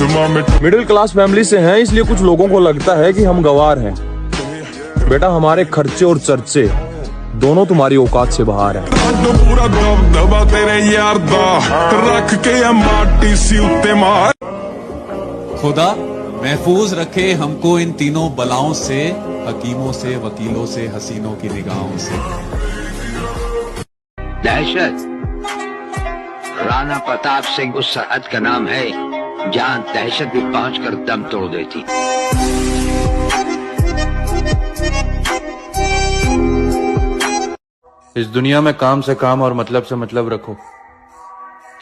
Middle class family से हैं, इसलिए कुछ लोगों को लगता है कि हम गंवार हैं। बेटा, हमारे खर्चे और चर्चे दोनों तुम्हारी औकात से बाहर हैं। पूरा दबदबा तेरे यार दा रख के माटी सी उत्ते मार। खुदा महफूज रखे हमको इन तीनों बलाओं से, हकीमों से, वकीलों से, हसीनों की निगाहों से। दहशत राणा प्रताप सिंह उस सरहद का नाम है जहां दहशत भी पहुंचकर दम तोड़ देती। इस दुनिया में काम से काम और मतलब से मतलब रखो,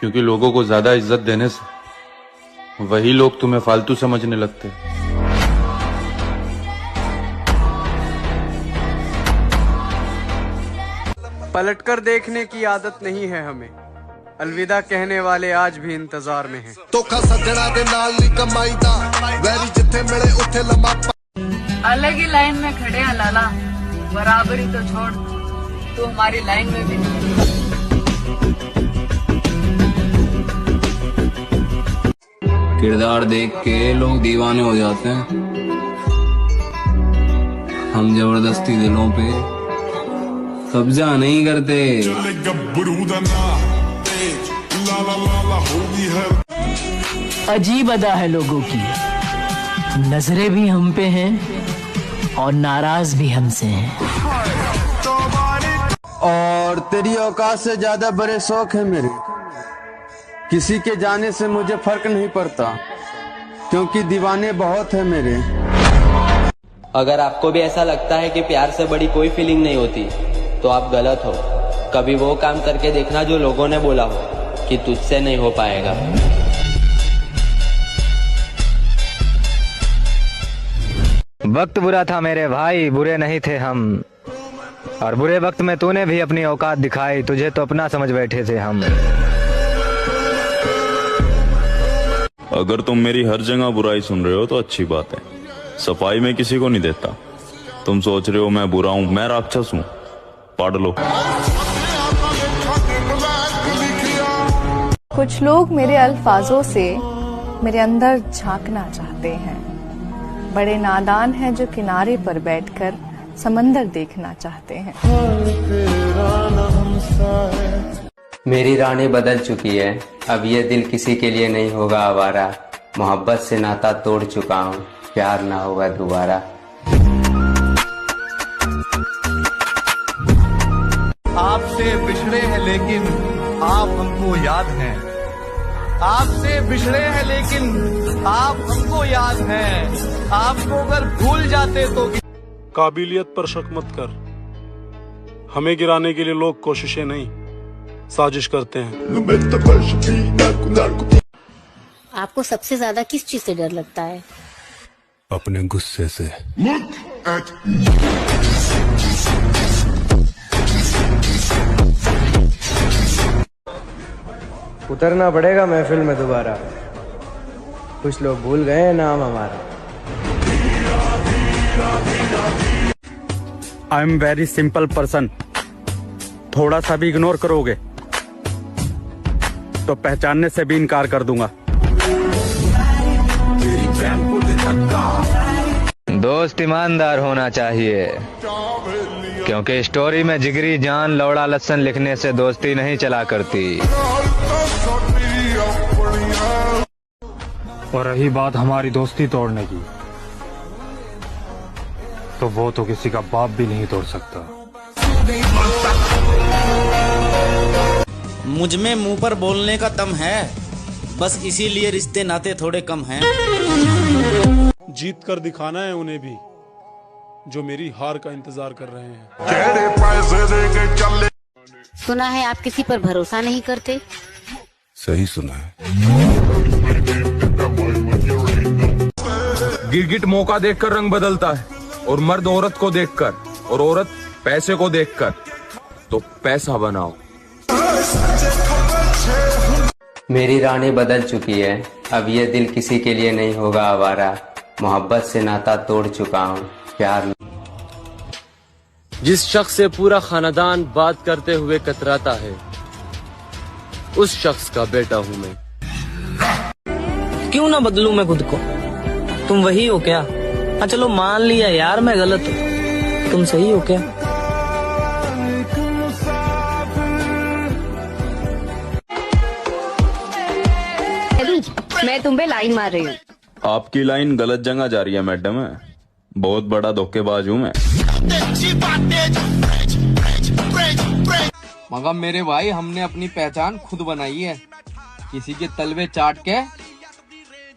क्योंकि लोगों को ज्यादा इज्जत देने से वही लोग तुम्हें फालतू समझने लगते हैं। पलटकर देखने की आदत नहीं है हमें, अलविदा कहने वाले आज भी इंतजार में हैं। अलग ही लाइन में खड़े हैं लाला, बराबरी तो छोड़, तू हमारी लाइन में भी नहीं। किरदार देख के लोग दीवाने हो जाते हैं, हम जबरदस्ती दिलों पे कब्जा नहीं करते। अजीब अदा है लोगों की, नजरें भी हम पे हैं और नाराज भी हमसे हैं। और तेरी औकात से ज्यादा बड़े शौक है मेरे, किसी के जाने से मुझे फर्क नहीं पड़ता, क्योंकि दीवाने बहुत है मेरे। अगर आपको भी ऐसा लगता है कि प्यार से बड़ी कोई फीलिंग नहीं होती, तो आप गलत हो। कभी वो काम करके देखना जो लोगों ने बोला हो कि तुझसे नहीं हो पाएगा। वक्त बुरा था मेरे भाई, बुरे नहीं थे हम, और बुरे वक्त में तूने भी अपनी औकात दिखाई, तुझे तो अपना समझ बैठे थे हम। अगर तुम मेरी हर जगह बुराई सुन रहे हो तो अच्छी बात है, सफाई में किसी को नहीं देता। तुम सोच रहे हो मैं बुरा हूं, मैं राक्षस हूं, पढ़ लो। कुछ लोग मेरे अल्फाजों से मेरे अंदर झांकना चाहते हैं, बड़े नादान हैं जो किनारे पर बैठकर समंदर देखना चाहते हैं। मेरी रानी बदल चुकी है, अब ये दिल किसी के लिए नहीं होगा आवारा। मोहब्बत से नाता तोड़ चुका हूँ, प्यार ना होगा दोबारा। आपसे बिछड़े हैं लेकिन आप हमको याद हैं, आपसे बिछड़े हैं लेकिन आप हमको याद हैं। आपको अगर भूल जाते तो। काबिलियत पर शक मत कर, हमें गिराने के लिए लोग कोशिशें नहीं साजिश करते हैं। आपको सबसे ज्यादा किस चीज से डर लगता है? अपने गुस्से से। उतरना पड़ेगा महफिल में दोबारा, कुछ लोग भूल गए हैं नाम हमारा। I am very simple person, थोड़ा सा भी इग्नोर करोगे तो पहचानने से भी इनकार कर दूंगा। दोस्त ईमानदार होना चाहिए, क्योंकि स्टोरी में जिगरी जान लौड़ा लहसन लिखने से दोस्ती नहीं चला करती। और रही बात हमारी दोस्ती तोड़ने की, तो वो तो किसी का बाप भी नहीं तोड़ सकता। मुझ में मुंह पर बोलने का दम है, बस इसीलिए रिश्ते नाते थोड़े कम हैं। जीत कर दिखाना है उन्हें भी, जो मेरी हार का इंतजार कर रहे हैं। सुना है आप किसी पर भरोसा नहीं करते। सही सुना है। गिरगिट मौका देखकर रंग बदलता है, और मर्द औरत को देखकर, और औरत पैसे को देखकर। तो पैसा बनाओ। मेरी रानी बदल चुकी है, अब ये दिल किसी के लिए नहीं होगा आवारा। मोहब्बत से नाता तोड़ चुका हूँ, प्यार। जिस शख्स से पूरा खानदान बात करते हुए कतराता है, उस शख्स का बेटा हूँ मैं। क्यों ना बदलूं मैं खुद को? तुम वही हो क्या? हाँ चलो मान लिया यार मैं गलत हूँ, तुम सही हो क्या? मैं तुम पे लाइन मार रही हूँ। आपकी लाइन गलत जगह जा रही है मैडम। बहुत बड़ा धोखेबाज हूँ मैं। मगर मेरे भाई हमने अपनी पहचान खुद बनाई है। किसी के तलवे चाट के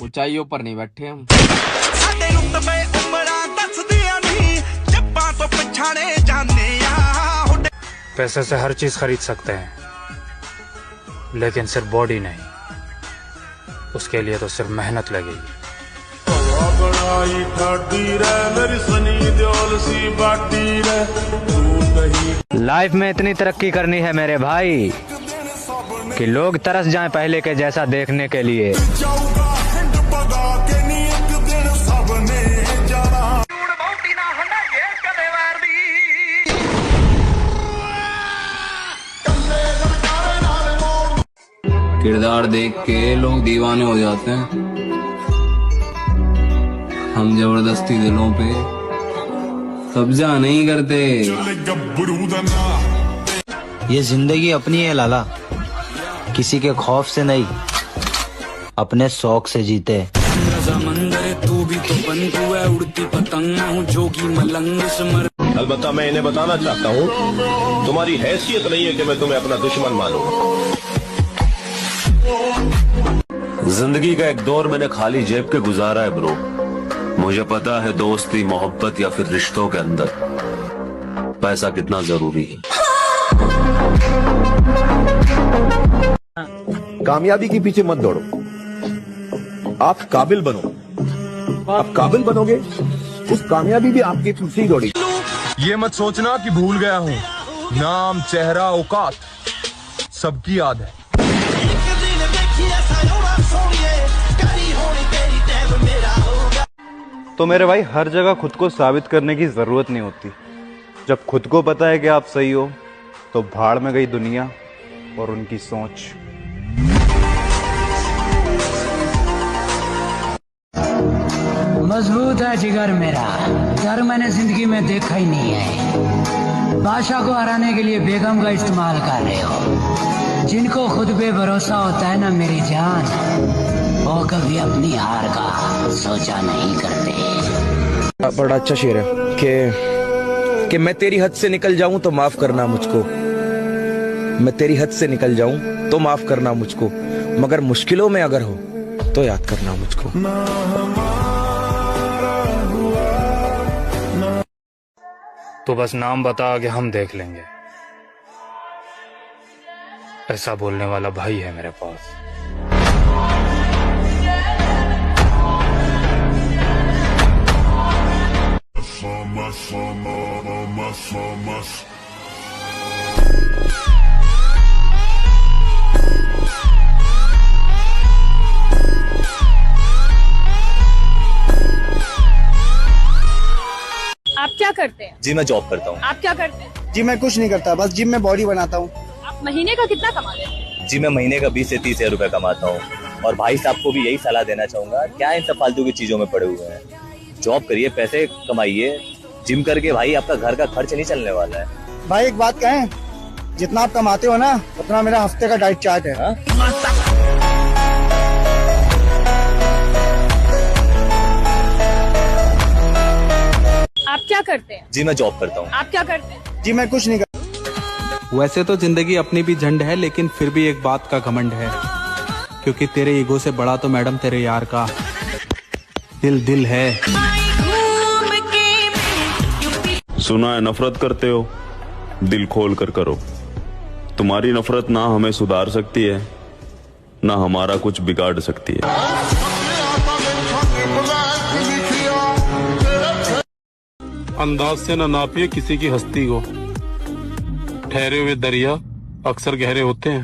ऊंचाइयों पर नहीं बैठे हम। पैसे से हर चीज खरीद सकते हैं, लेकिन सिर्फ बॉडी नहीं। उसके लिए तो सिर्फ मेहनत लगेगी। लाइफ में इतनी तरक्की करनी है मेरे भाई कि लोग तरस जाएं पहले के जैसा देखने के लिए। किरदार देख के लोग दीवाने हो जाते हैं, हम जबरदस्ती दिलों पे कब्जा नहीं करते। ये जिंदगी अपनी है लाला, किसी के खौफ से नहीं, अपने शौक से जीते। तू भी तो बंधु है, उड़ती पतंग हूँ जोगी मलंग समर। अलबत्ता मैं इन्हें बताना चाहता हूँ, तुम्हारी हैसियत नहीं है कि मैं तुम्हें अपना दुश्मन मानूं। जिंदगी का एक दौर मैंने खाली जेब के गुजारा है ब्रो। मुझे पता है दोस्ती, मोहब्बत या फिर रिश्तों के अंदर पैसा कितना जरूरी है। कामयाबी के पीछे मत दौड़ो, आप काबिल बनो। आप काबिल बनोगे, उस कामयाबी भी आपके पीछे ही दौड़ेगी। ये मत सोचना कि भूल गया हूँ। नाम, चेहरा, औकात सबकी याद है। तो मेरे भाई हर जगह खुद को साबित करने की जरूरत नहीं होती। जब खुद को पता है कि आप सही हो तो भाड़ में गई दुनिया और उनकी सोच। मजबूत है जिगर मेरा, डर मैंने जिंदगी में देखा ही नहीं है। बादशाह को हराने के लिए बेगम का इस्तेमाल कर रहे हो। जिनको खुद पे भरोसा होता है ना मेरी जान, वो कभी अपनी हार का सोचा नहीं करते। बड़ा अच्छा शेर है कि मैं तेरी हद से निकल जाऊं तो माफ करना मुझको। मैं तेरी हद से निकल जाऊं तो माफ करना मुझको, मगर मुश्किलों में अगर हो तो याद करना मुझको। तो बस नाम बता के हम देख लेंगे, ऐसा बोलने वाला भाई है मेरे पास। आप क्या करते हैं? जी मैं जॉब करता हूँ। आप क्या करते हैं? जी मैं कुछ नहीं करता, बस जिम में बॉडी बनाता हूँ। आप महीने का कितना कमाते हैं? जी मैं महीने का 20 से 30 हजार रुपए कमाता हूँ। और भाई साहब को भी यही सलाह देना चाहूंगा, क्या इन सब फालतू की चीजों में पड़े हुए हैं। जॉब करिए, पैसे कमाइए। जिम करके भाई आपका घर का खर्च नहीं चलने वाला है। भाई एक बात कहें, जितना आप कमाते हो ना उतना मेरा हफ्ते का डाइट चार्ट है। आप क्या करते हैं? जी मैं जॉब करता हूँ। आप क्या करते हैं? जी मैं कुछ नहीं करता। वैसे तो जिंदगी अपनी भी झंड है, लेकिन फिर भी एक बात का घमंड है, क्योंकि तेरे ईगो से बड़ा तो मैडम तेरे यार का दिल है। सुना है नफरत करते हो, दिल खोल कर करो। तुम्हारी नफरत ना हमें सुधार सकती है, ना हमारा कुछ बिगाड़ सकती है। अंदाज से न नापिए किसी की हस्ती को, ठहरे हुए दरिया अक्सर गहरे होते हैं।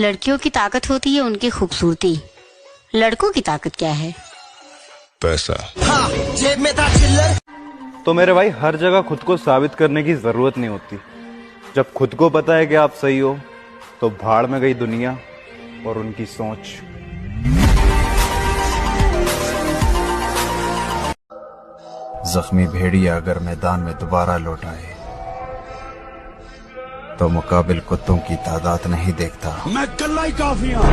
लड़कियों की ताकत होती है उनकी खूबसूरती, लड़कों की ताकत क्या है? पैसा। तो मेरे भाई हर जगह खुद को साबित करने की जरूरत नहीं होती। जब खुद को पता है कि आप सही हो तो भाड़ में गई दुनिया और उनकी सोच। जख्मी भेड़िया अगर मैदान में दोबारा लौट आए तो मुकाबिल कुत्तों की तादाद नहीं देखता। मैं कल्ला ही काफी हूं।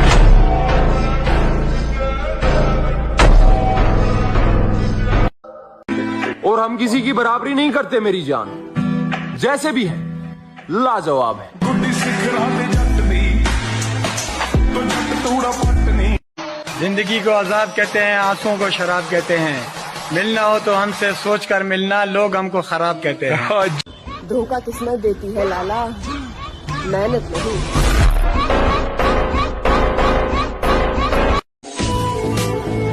और हम किसी की बराबरी नहीं करते मेरी जान, जैसे भी है लाजवाब है। जिंदगी को अजाब कहते हैं, आंसुओं को शराब कहते हैं। मिलना हो तो हमसे सोच कर मिलना, लोग हमको खराब कहते हैं। धोखा किस्मत देती है लाला, मेहनत नहीं।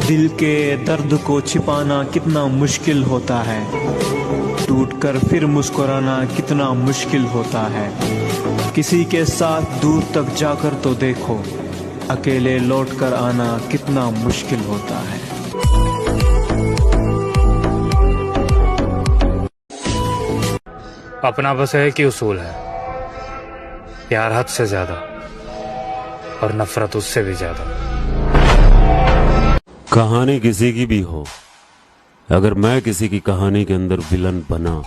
दिल के दर्द को छिपाना कितना मुश्किल होता है, टूटकर फिर मुस्कुराना कितना मुश्किल होता है। किसी के साथ दूर तक जाकर तो देखो, अकेले लौट कर आना कितना मुश्किल होता है। अपना बस एक ही उसूल है, प्यार हद से ज्यादा और नफरत उससे भी ज्यादा। कहानी किसी की भी हो, अगर मैं किसी की कहानी के अंदर विलन बना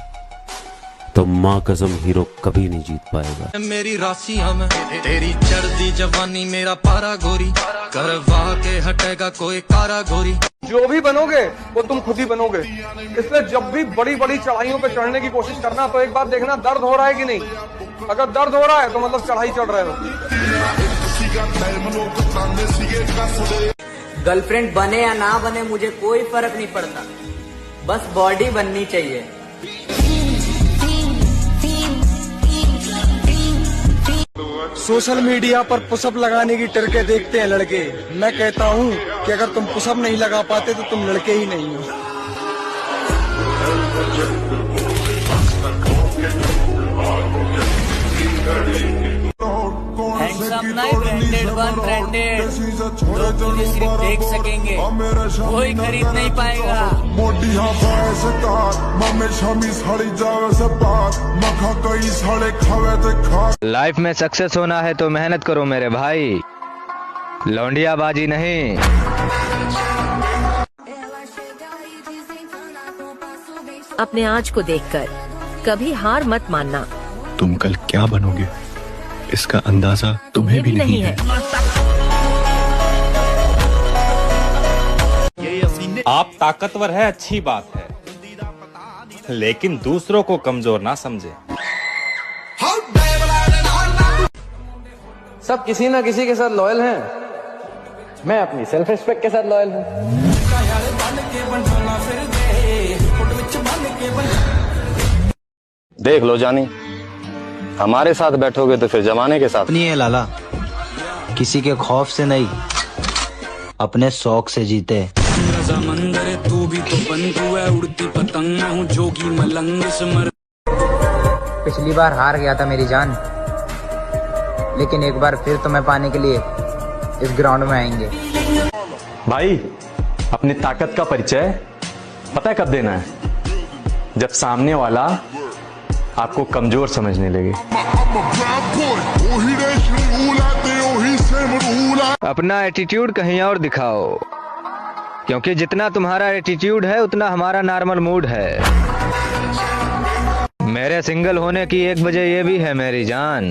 तो माँ कसम हीरो कभी नहीं जीत पाएगा। मेरी राशि हम तेरी चढ़ती जवानी मेरा पारा गोरी, करवा के हटेगा कोई कारा गोरी। जो भी बनोगे वो तुम खुद ही बनोगे, इसलिए जब भी बड़ी बड़ी चढ़ाइयों पे चढ़ने की कोशिश करना तो एक बात देखना, दर्द हो रहा है कि नहीं। अगर दर्द हो रहा है तो मतलब चढ़ाई चढ़ रहे हो। गर्लफ्रेंड बने या ना बने मुझे कोई फर्क नहीं पड़ता, बस बॉडी बननी चाहिए। सोशल मीडिया पर पुशअप लगाने की ट्रिके देखते हैं लड़के। मैं कहता हूँ कि अगर तुम पुशअप नहीं लगा पाते तो तुम लड़के ही नहीं हो। मुझे सिर्फ देख सकेंगे, कोई खरीद नहीं पाएगा। लाइफ में सक्सेस होना है तो मेहनत करो मेरे भाई, लौंडियाबाजी नहीं। अपने आज को देखकर कभी हार मत मानना। तुम कल क्या बनोगे इसका अंदाजा तुम्हें भी नहीं है। आप ताकतवर है अच्छी बात है, लेकिन दूसरों को कमजोर ना समझे। सब किसी ना किसी के साथ लॉयल हैं, मैं अपनी सेल्फ रिस्पेक्ट के साथ लॉयल हूँ। देख लो जानी, हमारे साथ बैठोगे तो फिर जमाने के साथ। नहीं है लाला, किसी के खौफ से नहीं, अपने शौक से जीते। समंदर तू भी तो बंधु है, उड़ती पतंग मैं हूँ जोगी मलंग सिमर। पिछली बार हार गया था मेरी जान, लेकिन एक बार फिर तुम्हें पाने के लिए इस ग्राउंड में आएंगे। भाई अपनी ताकत का परिचय पता है कब देना है? जब सामने वाला आपको कमजोर समझने लगे। अपना एटीट्यूड कहीं और दिखाओ, क्योंकि जितना तुम्हारा एटीट्यूड है उतना हमारा नॉर्मल मूड है। मेरे सिंगल होने की एक वजह ये भी है मेरी जान,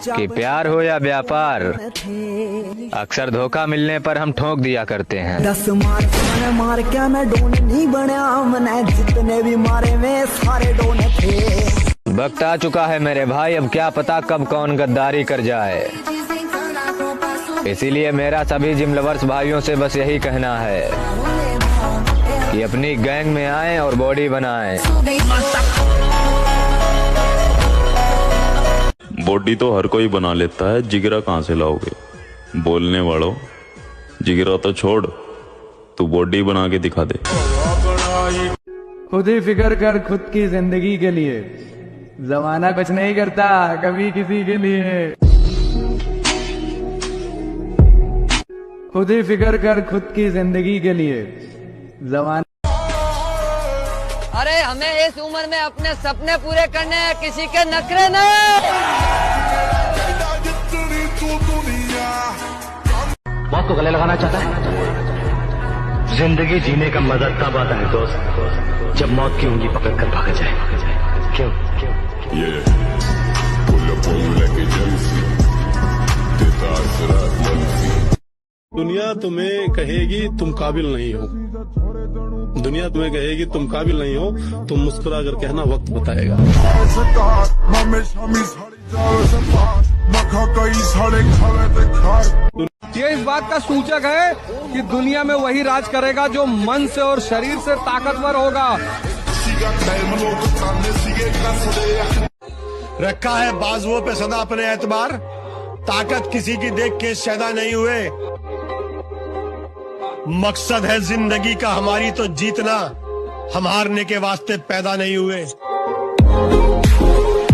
कि प्यार हो या व्यापार, अक्सर धोखा मिलने पर हम ठोक दिया करते हैं। 10 मार क्या मैं डोन नहीं बना, मैंने जितने भी मारे में सारे डोने थे। वक्त आ चुका है मेरे भाई, अब क्या पता कब कौन गद्दारी कर जाए। इसीलिए मेरा सभी जिम लवर्स भाइयों से बस यही कहना है कि अपनी गैंग में आएं और बॉडी बनाएं। बॉडी तो हर कोई बना लेता है, जिगरा कहाँ से लाओगे? बोलने वालों, जिगरा तो छोड़, तू बॉडी बना के दिखा दे। खुद ही फिक्र कर खुद की जिंदगी के लिए, जमाना कुछ नहीं करता कभी किसी के लिए। खुद ही फिक्र कर खुद की जिंदगी के लिए, जमाना। अरे हमें इस उम्र में अपने सपने पूरे करने हैं, किसी के नखरे नहीं। मौत को गले लगाना चाहता है। जिंदगी जीने का मजा तब आता है दोस्त, जब मौत की उंगली पकड़ कर भाग जाए। क्यों? दुनिया तुम्हें कहेगी तुम काबिल नहीं हो, दुनिया तुम्हें कहेगी तुम काबिल नहीं हो, तुम मुस्कुरा कर कहना वक्त बताएगा। ये इस बात का सूचक है कि दुनिया में वही राज करेगा जो मन से और शरीर से ताकतवर होगा। रखा है बाजुओं पे सदा अपने एतबार, ताकत किसी की देख के शैदा नहीं हुए। मकसद है जिंदगी का हमारी तो जीतना, हम हारने के वास्ते पैदा नहीं हुए।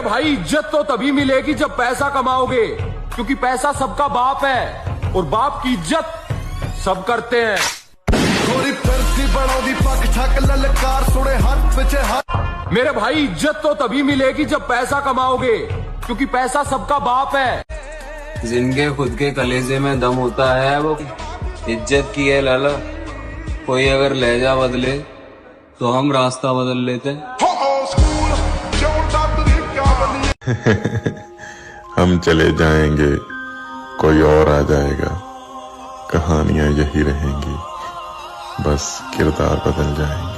भाई इज्जत तो तभी मिलेगी जब पैसा कमाओगे, क्योंकि पैसा सबका बाप है और बाप की इज्जत सब करते हैं। मेरे भाई इज्जत तो तभी मिलेगी जब पैसा कमाओगे, क्योंकि पैसा सबका बाप है। जिनके खुद के कलेजे में दम होता है वो इज्जत की है लाला। कोई अगर लहजा बदले तो हम रास्ता बदल लेते हैं। हम चले जाएंगे, कोई और आ जाएगा, कहानियां यही रहेंगी, बस किरदार बदल जाएंगे।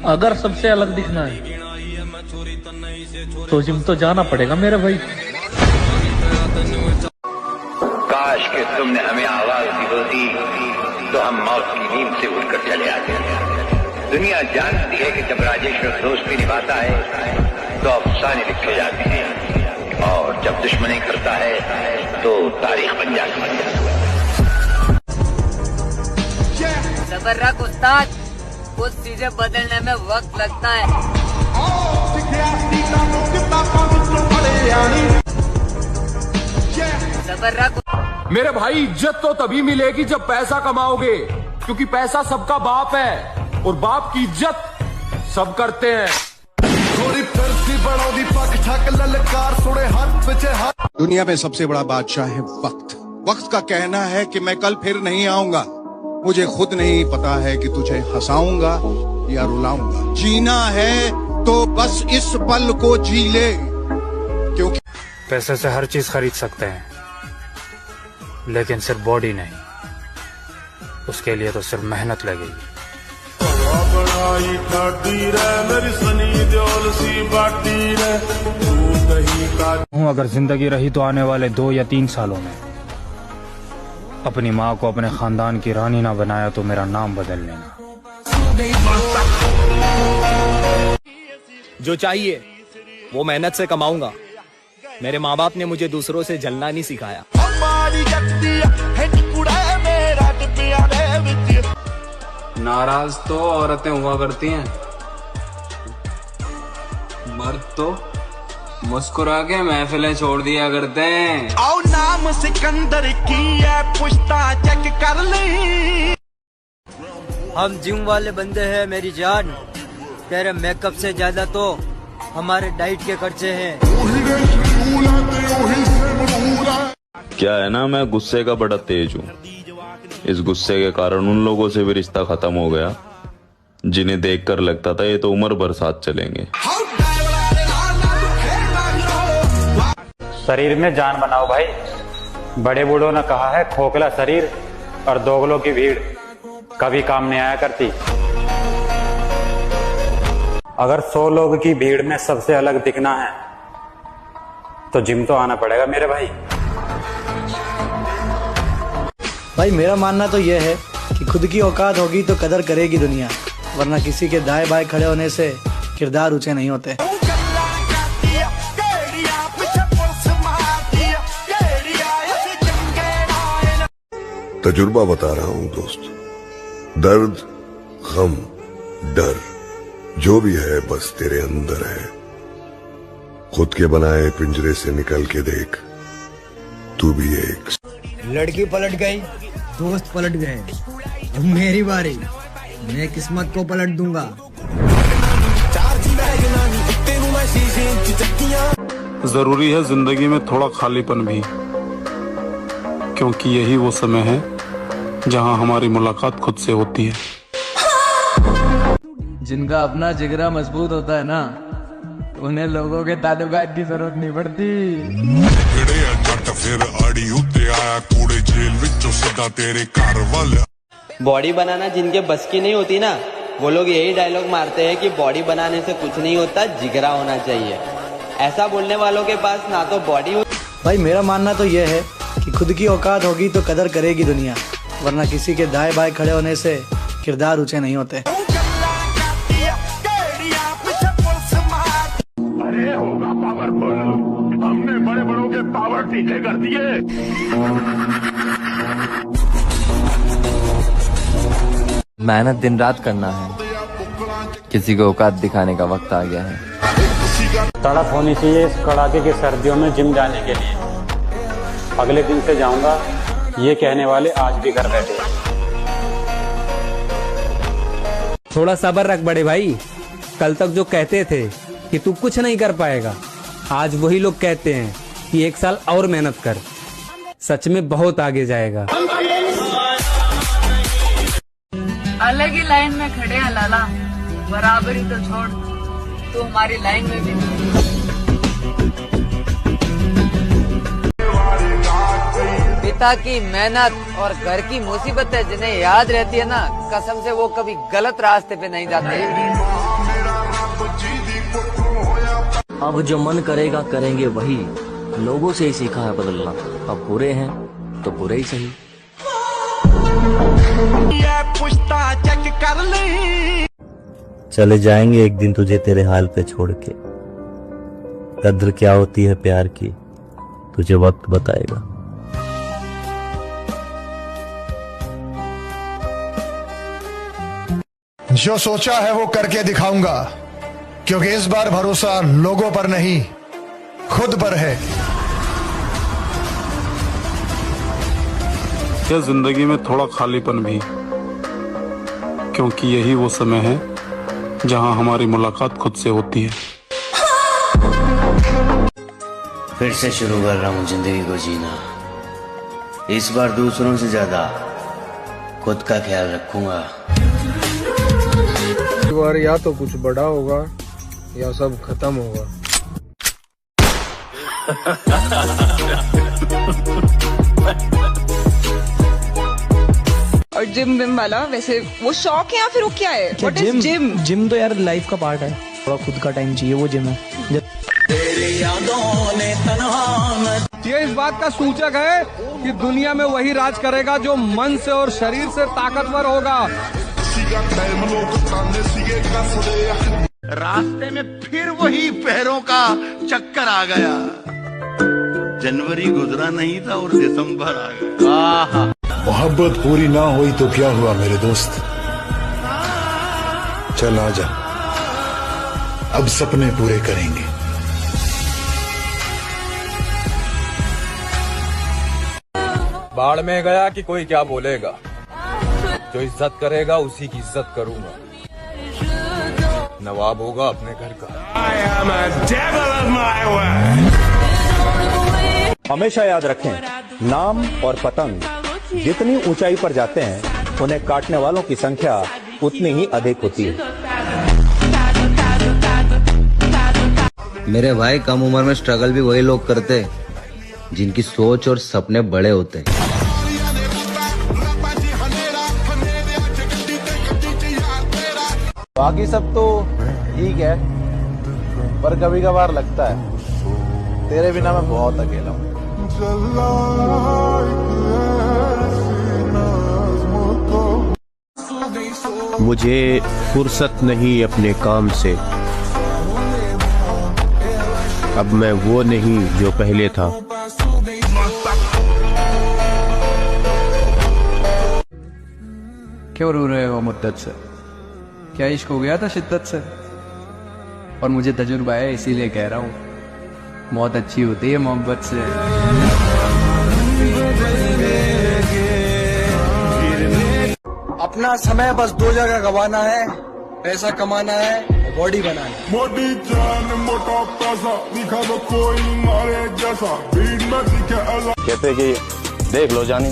अगर सबसे अलग दिखना है तो जिम तो जाना पड़ेगा मेरे भाई। काश कि तुमने हमें आवाज दी होती तो हम मौत की नींद से उठकर चले आते। दुनिया जानती है कि जब राजेश्वर दोस्ती निभाता है तो अफसाने लिखे जाते हैं, और जब दुश्मनी करता है तो तारीख बन जाती है। सबर रख उस्ताद, कुछ चीजें बदलने में वक्त लगता है। सबर रख। मेरे भाई इज्जत तो तभी मिलेगी जब पैसा कमाओगे, क्योंकि पैसा सबका बाप है और बाप की इज्जत सब करते हैं। दुनिया में सबसे बड़ा बादशाह है वक्त। वक्त का कहना है कि मैं कल फिर नहीं आऊंगा। मुझे खुद नहीं पता है कि तुझे हंसाऊंगा या रुलाऊंगा। जीना है तो बस इस पल को जी ले, क्योंकि पैसे से हर चीज खरीद सकते हैं, लेकिन सिर्फ बॉडी नहीं। उसके लिए तो सिर्फ मेहनत लगेगी। अगर जिंदगी रही तो आने वाले 2 या 3 सालों में अपनी माँ को अपने खानदान की रानी ना बनाया तो मेरा नाम बदल लेना। जो चाहिए वो मेहनत से कमाऊंगा। मेरे माँ बाप ने मुझे दूसरों से जलना नहीं सिखाया। नाराज तो औरतें हुआ करती हैं, मर्द तो मुस्कुरा के महफिलें छोड़ दिया करते हैं। आओ नाम सिकंदर की है, पुश्ता चेक कर ली। हम जिम वाले बंदे हैं मेरी जान, तेरे मेकअप से ज्यादा तो हमारे डाइट के खर्चे हैं। क्या है ना, मैं गुस्से का बड़ा तेज हूँ। इस गुस्से के कारण उन लोगों से भी रिश्ता खत्म हो गया जिन्हें देखकर लगता था ये तो उम्र भर साथ चलेंगे। शरीर में जान बनाओ भाई। बड़े बूढ़ों ने कहा है खोखला शरीर और दोगलों की भीड़ कभी काम नहीं आया करती। अगर 100 लोग की भीड़ में सबसे अलग दिखना है तो जिम तो आना पड़ेगा मेरे भाई। भाई मेरा मानना तो यह है कि खुद की औकात होगी तो कदर करेगी दुनिया, वरना किसी के दाएं बाएं खड़े होने से किरदार ऊंचे नहीं होते। तजुर्बा बता रहा हूं दोस्त, दर्द, गम, डर जो भी है बस तेरे अंदर है। खुद के बनाए पिंजरे से निकल के देख, तू भी एक। लड़की पलट गई दोस्त पलट गए, अब मेरी बारी, मैं किस्मत को पलट दूंगा। जरूरी है जिंदगी में थोड़ा खालीपन भी, क्योंकि यही वो समय है जहां हमारी मुलाकात खुद से होती है। जिनका अपना जिगरा मजबूत होता है ना, उन्हें लोगों के ताल्लुकात की जरूरत नहीं पड़ती। बॉडी बनाना जिनके बस की नहीं होती ना, वो लोग यही डायलॉग मारते हैं कि बॉडी बनाने से कुछ नहीं होता, जिगरा होना चाहिए। ऐसा बोलने वालों के पास ना तो बॉडी हो। भाई मेरा मानना तो यह है कि खुद की औकात होगी तो कदर करेगी दुनिया, वरना किसी के दाएं बाएं खड़े होने से किरदार ऊंचे नहीं होते। अरे होगा पावरफुल, हमने बड़े बड़ों के पावर पीछे कर दिए। मेहनत दिन रात करना है, किसी को औकात दिखाने का वक्त आ गया है। तड़प होनी चाहिए इस कड़ाके की सर्दियों में जिम जाने के लिए। अगले दिन से जाऊंगा, ये कहने वाले आज भी घर बैठे। थोड़ा सब्र रख बड़े भाई, कल तक जो कहते थे कि तू कुछ नहीं कर पाएगा, आज वही लोग कहते हैं कि 1 साल और मेहनत कर, सच में बहुत आगे जाएगा। अलग ही लाइन में खड़े हैं लाला, बराबरी तो छोड़, तू हमारी लाइन में भी नहीं। पिता की मेहनत और घर की मुसीबतें जिन्हें याद रहती है ना, कसम से वो कभी गलत रास्ते पे नहीं जाते। अब जो मन करेगा करेंगे वही, लोगों से ही सीखा है बदलना। अब बुरे हैं तो बुरे ही सही। चले जाएंगे एक दिन तुझे तेरे हाल पे छोड़ के, कद्र क्या होती है प्यार की तुझे वक्त बताएगा। जो सोचा है वो करके दिखाऊंगा, क्योंकि इस बार भरोसा लोगों पर नहीं खुद पर है। यह जिंदगी में थोड़ा खालीपन भी, क्योंकि यही वो समय है जहां हमारी मुलाकात खुद से होती है। फिर से शुरू कर रहा हूँ जिंदगी को जीना, इस बार दूसरों से ज्यादा खुद का ख्याल रखूंगा। इस बार या तो कुछ बड़ा होगा या सब खत्म होगा। और जिम विम वाला वैसे वो शौक है या फिर वो क्या है? What is gym? जिम तो यार लाइफ का पार्ट है, थोड़ा खुद का टाइम चाहिए, वो जिम है। ये इस बात का सूचक है कि दुनिया में वही राज करेगा जो मन से और शरीर से ताकतवर होगा। रास्ते में फिर वही पैरों का चक्कर आ गया। जनवरी गुजरा नहीं था और दिसंबर आ गया। मोहब्बत पूरी ना हुई तो क्या हुआ मेरे दोस्त, चल आजा, अब सपने पूरे करेंगे। बाढ़ में गया कि कोई क्या बोलेगा, जो इज्जत करेगा उसी की इज्जत करूंगा। नवाब होगा अपने घर का। हमेशा याद रखें, नाम और पतंग जितनी ऊंचाई पर जाते हैं, उन्हें काटने वालों की संख्या उतनी ही अधिक होती है। मेरे भाई, कम उम्र में स्ट्रगल भी वही लोग करते जिनकी सोच और सपने बड़े होते हैं। बाकी सब तो ठीक है, पर कभी कभार लगता है तेरे बिना मैं बहुत अकेला हूँ। मुझे फुर्सत नहीं अपने काम से, अब मैं वो नहीं जो पहले था। क्यों रो रहे हो मुद्दत से? क्या इश्क हो गया था शिद्दत से? और मुझे तजुर्बा है इसीलिए कह रहा हूँ, मौत अच्छी होती है मोहब्बत से। अपना समय बस दो जगह गवाना है, पैसा कमाना है, बॉडी बनाना है। मोटी जान मोटा पैसा दिखा दो कोई मारे जैसा भीड़ में दिखे ऐसा। कहते कि देख लो जानी,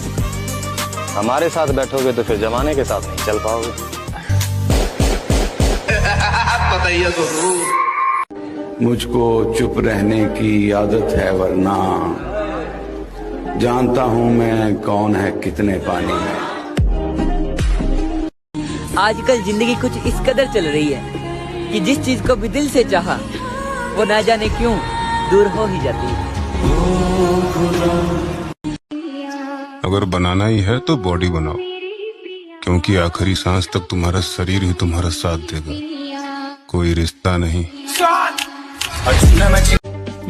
हमारे साथ बैठोगे तो फिर जमाने के साथ नहीं चल पाओगे। बताइए तो मुझको चुप रहने की आदत है, वरना जानता हूँ मैं कौन है कितने पानी में। आजकल जिंदगी कुछ इस कदर चल रही है कि जिस चीज को भी दिल से चाहा वो ना जाने क्यों दूर हो ही जाती है। अगर बनाना ही है तो बॉडी बनाओ, क्योंकि आखिरी सांस तक तुम्हारा शरीर ही तुम्हारा साथ देगा, कोई रिश्ता नहीं।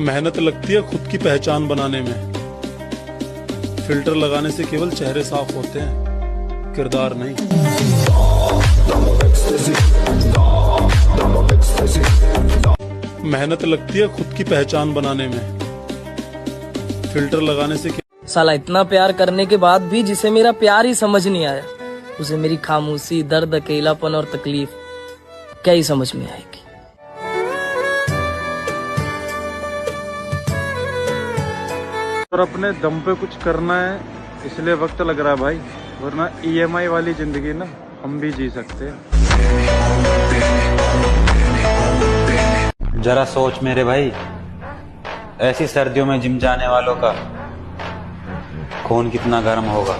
मेहनत लगती है खुद की पहचान बनाने में। फिल्टर लगाने से केवल चेहरे साफ होते हैं, किरदार नहीं। मेहनत लगती है खुद की पहचान बनाने में। फिल्टर लगाने से साला इतना प्यार करने के बाद भी जिसे मेरा प्यार ही समझ नहीं आया, उसे मेरी खामोशी, दर्द, अकेलापन और तकलीफ क्या ही समझ में आएगी। और अपने दम पे कुछ करना है, इसलिए वक्त लग रहा है भाई, वरना EMI वाली जिंदगी ना हम भी जी सकते हैं। जरा सोच मेरे भाई, ऐसी सर्दियों में जिम जाने वालों का खून कितना गर्म होगा।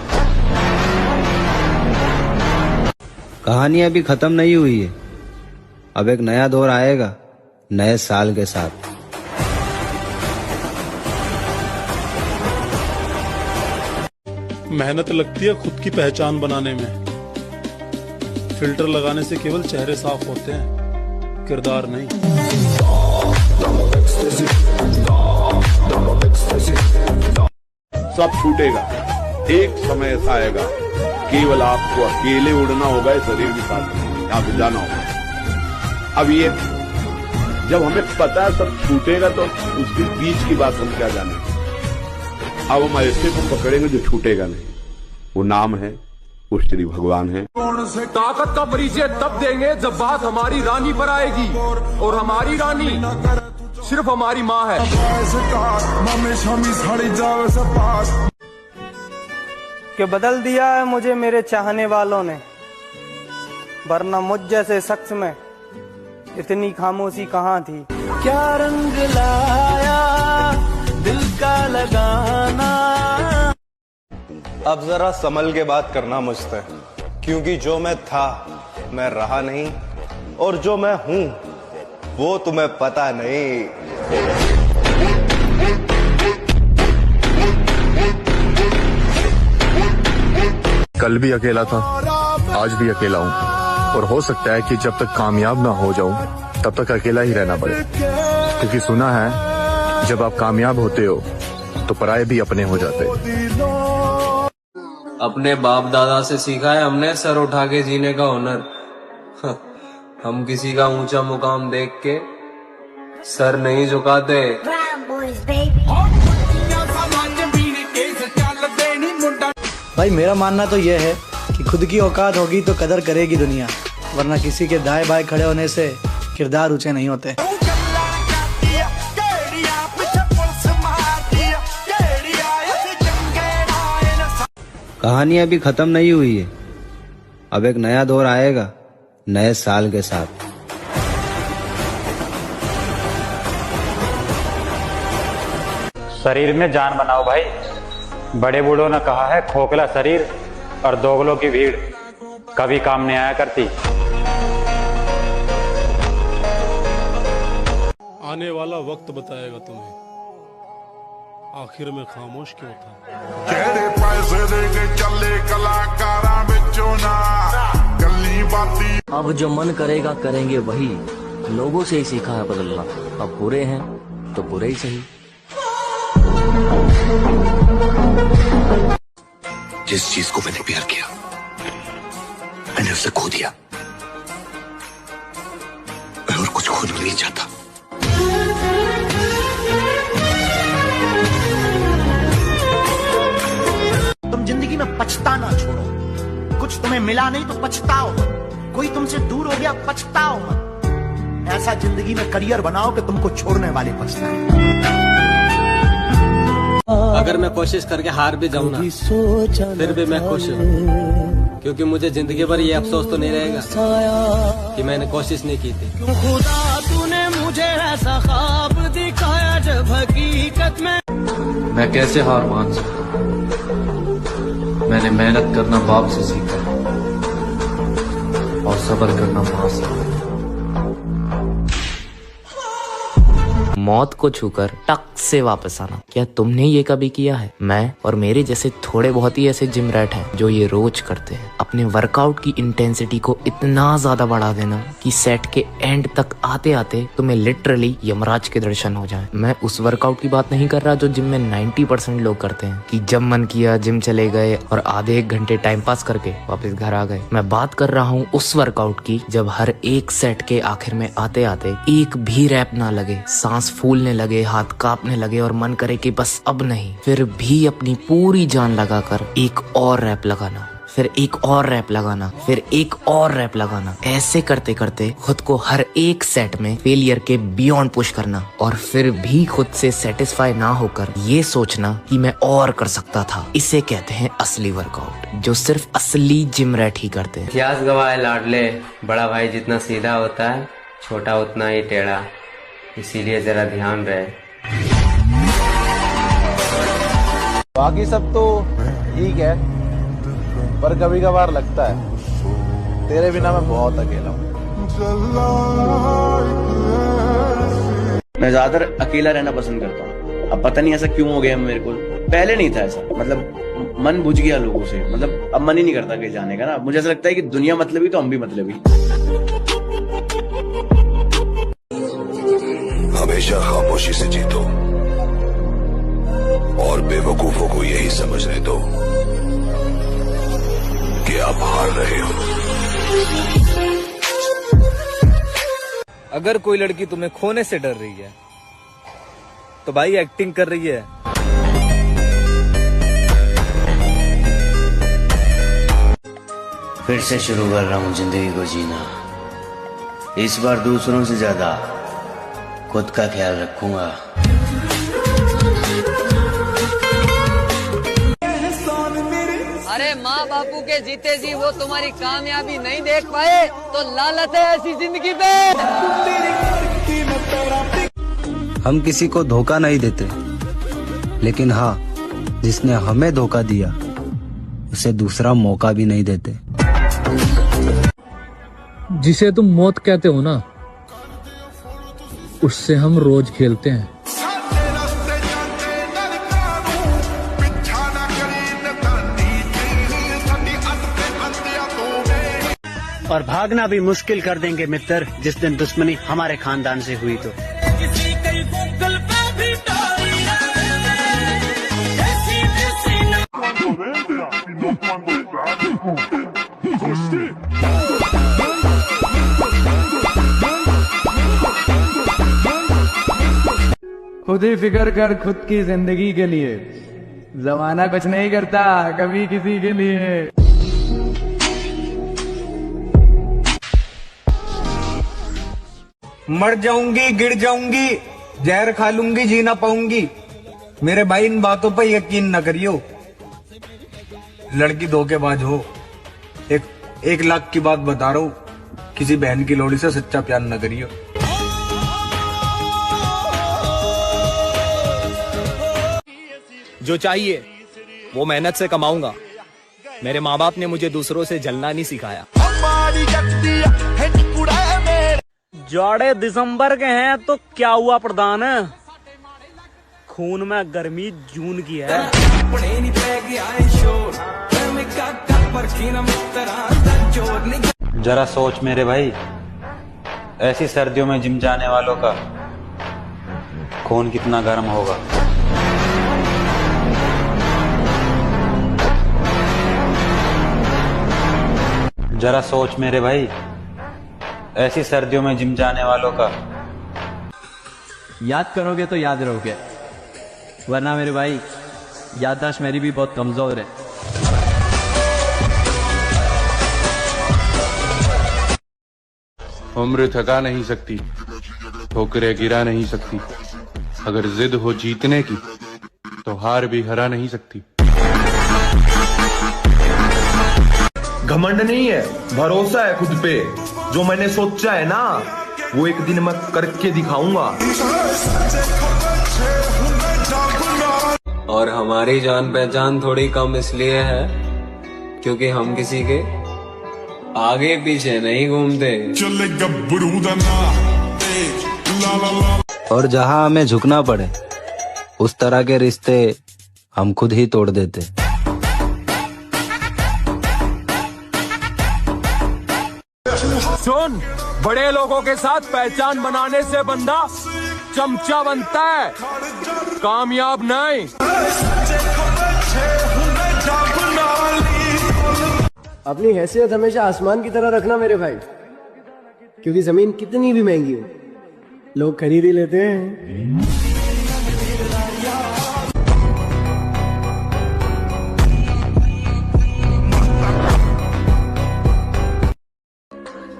कहानी अभी खत्म नहीं हुई है, अब एक नया दौर आएगा नए साल के साथ। मेहनत लगती है खुद की पहचान बनाने में। फिल्टर लगाने से केवल चेहरे साफ होते हैं, किरदार नहीं। सब छूटेगा, एक समय ऐसा आएगा केवल आपको अकेले उड़ना होगा, इस शरीर के साथ आप जाना होगा। अब ये जब हमें पता है सब छूटेगा तो उसके बीच की बात हम क्या जाने। अब हम ऐसे को पकड़ेंगे जो छूटेगा नहीं, वो नाम है, वो श्री भगवान है। ताकत का परिचय तब देंगे जब बात हमारी रानी पर आएगी, और हमारी रानी सिर्फ हमारी माँ है। कि बदल दिया है मुझे मेरे चाहने वालों ने, वरना मुझ जैसे शख्स में इतनी खामोशी कहाँ थी। क्या रंग लाया दिल का लगाना। अब जरा संभल के बात करना मुझसे, क्योंकि जो मैं था मैं रहा नहीं, और जो मैं हूं वो तुम्हें पता नहीं। कल भी अकेला था, आज भी अकेला हूँ, और हो सकता है कि जब तक कामयाब ना हो जाऊं तब तक अकेला ही रहना पड़े, क्योंकि सुना है जब आप कामयाब होते हो तो पराये भी अपने हो जाते। अपने बाप दादा से सीखा है हमने सर उठा के जीने का हुनर। हम किसी का ऊंचा मुकाम देख के सर नहीं झुकाते। भाई मेरा मानना तो यह है कि खुद की औकात होगी तो कदर करेगी दुनिया, वरना किसी के दाएं बाएं खड़े होने से किरदार ऊंचे नहीं होते। कहानी अभी खत्म नहीं हुई है, अब एक नया दौर आएगा नए साल के साथ। शरीर में जान बनाओ भाई, बड़े बूढ़ों ने कहा है खोखला शरीर और दोगलों की भीड़ कभी काम नहीं आया करती। आने वाला वक्त बताएगा तुम्हें आखिर में खामोश क्यों था। ਜਿਹੜੇ ਪੈਸੇ ਦੇ ਕੇ ਚੱਲੇ ਕਲਾਕਾਰਾਂ ਵਿੱਚੋਂ ਨਾ ਗੱਲੀ ਬਾਤੀ। अब जो मन करेगा करेंगे वही, लोगों से ही सीखा है बदलना। अब बुरे हैं तो बुरे ही सही। जिस चीज को मैंने प्यार किया मैंने उसे खो दिया। मैं और कुछ खोना नहीं चाहता। तुम जिंदगी में पछताना छोड़ो, कुछ तुम्हें मिला नहीं तो पछताओ मत, कोई तुमसे दूर हो गया पछताओ मत। ऐसा जिंदगी में करियर बनाओ कि तुमको छोड़ने वाले पछताएं। अगर मैं कोशिश करके हार भी जाऊं ना, फिर भी मैं खुश हूँ, क्योंकि मुझे जिंदगी भर ये अफसोस तो नहीं रहेगा कि मैंने कोशिश नहीं की थी। खुदा तूने मुझे ऐसा ख्वाब दिखाया जब हकीकत में मैं कैसे हार मान सकता? मैंने मेहनत करना बाप से सीखा और सब्र करना माँ से। मौत को छूकर टक से वापस आना, क्या तुमने ये कभी किया है? मैं और मेरे जैसे थोड़े बहुत ही ऐसे जिम रैट हैं जो ये रोज करते हैं। अपने वर्कआउट की इंटेंसिटी को इतना ज्यादा बढ़ा देना कि सेट के एंड तक आते आते तुम्हें लिटरली यमराज के दर्शन हो जाएं। मैं उस वर्कआउट की बात नहीं कर रहा जो जिम में 90% लोग करते हैं कि जब मन किया जिम चले गए और आधे एक घंटे टाइम पास करके वापस घर आ गए। मैं बात कर रहा हूँ उस वर्कआउट की जब हर एक सेट के आखिर में आते आते एक भी रैप ना लगे, सांस फूलने लगे, हाथ कांपने लगे और मन करे कि बस अब नहीं, फिर भी अपनी पूरी जान लगाकर एक और रैप लगाना, फिर एक और रैप लगाना, फिर एक और रैप लगाना। ऐसे करते करते खुद को हर एक सेट में फेलियर के बियॉन्ड पुश करना और फिर भी खुद से सेटिस्फाई ना होकर ये सोचना कि मैं और कर सकता था। इसे कहते हैं असली वर्कआउट, जो सिर्फ असली जिम रैट ही करते हैं। इतिहास गवाह लाडले, बड़ा भाई जितना सीधा होता है छोटा उतना ही टेढ़ा, इसीलिए जरा ध्यान रहे। बाकी सब तो ठीक है, पर कभी कभार लगता है तेरे बिना मैं बहुत अकेला हूँ। मैं ज्यादातर अकेला रहना पसंद करता हूँ। अब पता नहीं ऐसा क्यों हो गया मेरे को, पहले नहीं था ऐसा, मतलब मन बुझ गया लोगों से, मतलब अब मन ही नहीं करता कहीं जाने का ना। मुझे ऐसा लगता है कि दुनिया मतलबी तो हम भी मतलबी। हमेशा खामोशी से जीतो और बेवकूफों को यही समझने दो कि आप हार रहे हो। अगर कोई लड़की तुम्हें खोने से डर रही है तो भाई एक्टिंग कर रही है। फिर से शुरू कर रहा हूँ जिंदगी को जीना। इस बार दूसरों से ज्यादा खुद का ख्याल रखूंगा। अरे माँ बापू के जीते जी वो तुम्हारी कामयाबी नहीं देख पाए तो लालत है ऐसी जिंदगी पे। हम किसी को धोखा नहीं देते, लेकिन हाँ, जिसने हमें धोखा दिया उसे दूसरा मौका भी नहीं देते। जिसे तुम मौत कहते हो ना, उससे हम रोज खेलते हैं। और भागना भी मुश्किल कर देंगे मित्र जिस दिन दुश्मनी हमारे खानदान से हुई तो। खुद ही फिक्र कर खुद की जिंदगी के लिए, जमाना कुछ नहीं करता कभी किसी के लिए। मर जाऊंगी, गिर जाऊंगी, जहर खा लूंगी, जी ना पाऊंगी। मेरे भाई इन बातों पर यकीन न करियो। लड़की धोखेबाज हो, एक लाख की बात बता रहा हूँ, किसी बहन की लोड़ी से सच्चा प्यार न करियो। जो चाहिए वो मेहनत से कमाऊंगा। मेरे माँ बाप ने मुझे दूसरों से जलना नहीं सिखाया। जाड़े दिसंबर के हैं तो क्या हुआ प्रधान, खून में गर्मी जून की है। जरा सोच मेरे भाई, ऐसी सर्दियों में जिम जाने वालों का खून कितना गर्म होगा। जरा सोच मेरे भाई, ऐसी सर्दियों में जिम जाने वालों का। याद करोगे तो याद रहोगे, वरना मेरे भाई याददाश्त मेरी भी बहुत कमजोर है। उम्र थका नहीं सकती, ठोकरें गिरा नहीं सकती। अगर जिद हो जीतने की तो हार भी हरा नहीं सकती। घमंड नहीं है, भरोसा है खुद पे। जो मैंने सोचा है ना, वो एक दिन मैं करके दिखाऊंगा। और हमारी जान पहचान थोड़ी कम इसलिए है क्योंकि हम किसी के आगे पीछे नहीं घूमते। और जहां हमें झुकना पड़े उस तरह के रिश्ते हम खुद ही तोड़ देते। सुन, बड़े लोगों के साथ पहचान बनाने से बंदा चमचा बनता है, कामयाब नहीं। अपनी हैसियत हमेशा आसमान की तरह रखना मेरे भाई, क्योंकि जमीन कितनी भी महंगी हो लोग खरीद ही लेते हैं।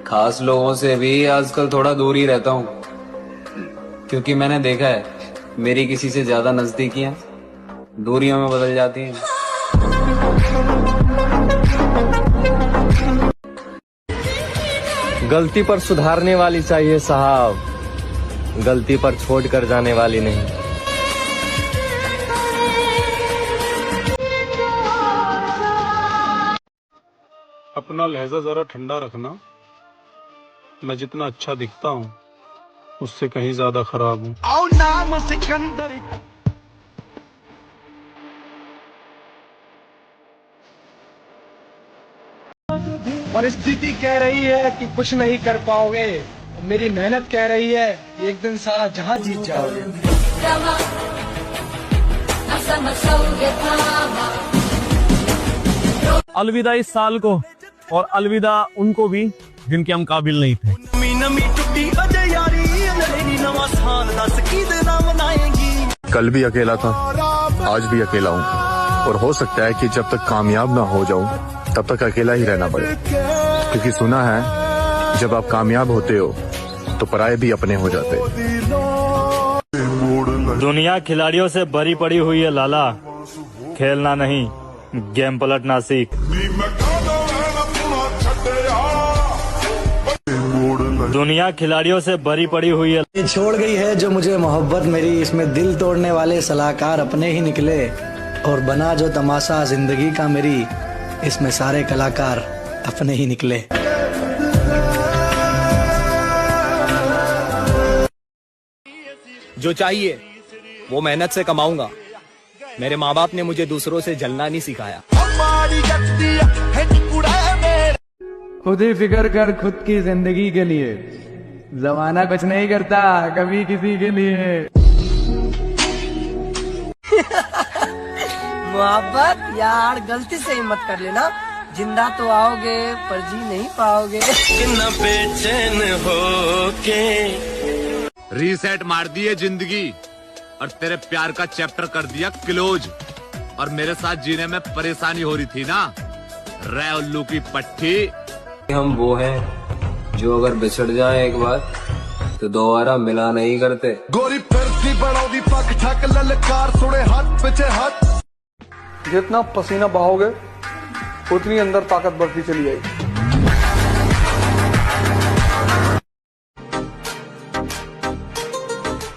खास लोगों से भी आजकल थोड़ा दूर ही रहता हूँ, क्योंकि मैंने देखा है मेरी किसी से ज्यादा नजदीकियां दूरियों में बदल जाती हैं। गलती पर सुधारने वाली चाहिए साहब, गलती पर छोड़ कर जाने वाली नहीं। अपना लहजा जरा ठंडा रखना। मैं जितना अच्छा दिखता हूँ उससे कहीं ज्यादा खराब हूँ। आओ नाम सिकंदर। परिस्थिति कह रही है कि कुछ नहीं कर पाओगे, मेरी मेहनत कह रही है एक दिन सारा जहां जीत जाओगे। अलविदा इस साल को, और अलविदा उनको भी जिनके हम काबिल नहीं थे। कल भी अकेला था, आज भी अकेला हूँ, और हो सकता है कि जब तक कामयाब ना हो जाऊं तब तक अकेला ही रहना पड़े। क्योंकि सुना है जब आप कामयाब होते हो तो पराये भी अपने हो जाते। दुनिया खिलाड़ियों से भरी पड़ी हुई है लाला, खेलना नहीं गेम पलटना सीख। दुनिया खिलाड़ियों से भरी पड़ी हुई है। ये छोड़ गई है जो मुझे मोहब्बत मेरी, इसमें दिल तोड़ने वाले सलाहकार अपने ही निकले, और बना जो तमाशा जिंदगी का मेरी, इसमें सारे कलाकार अपने ही निकले। जो चाहिए वो मेहनत से कमाऊंगा। मेरे माँ बाप ने मुझे दूसरों से जलना नहीं सिखाया। खुद ही फिक्र कर खुद की जिंदगी के लिए, जमाना कुछ नहीं करता कभी किसी के लिए। मोहब्बत यार गलती से ही मत कर लेना, जिंदा तो आओगे पर जी नहीं पाओगे। कितना बेचैन हो के रीसेट मार दी है जिंदगी, और तेरे प्यार का चैप्टर कर दिया क्लोज। और मेरे साथ जीने में परेशानी हो रही थी ना, रे उल्लू की पट्टी। हम वो हैं जो अगर बिछड़ जाए एक बार तो दोबारा मिला नहीं करते। गोरी फिरती बढ़ाओ पक ठक ललकार, सुने हाथ पीछे हाथ। जितना पसीना बहाओगे उतनी अंदर ताकत बढ़ती चली जाएगी।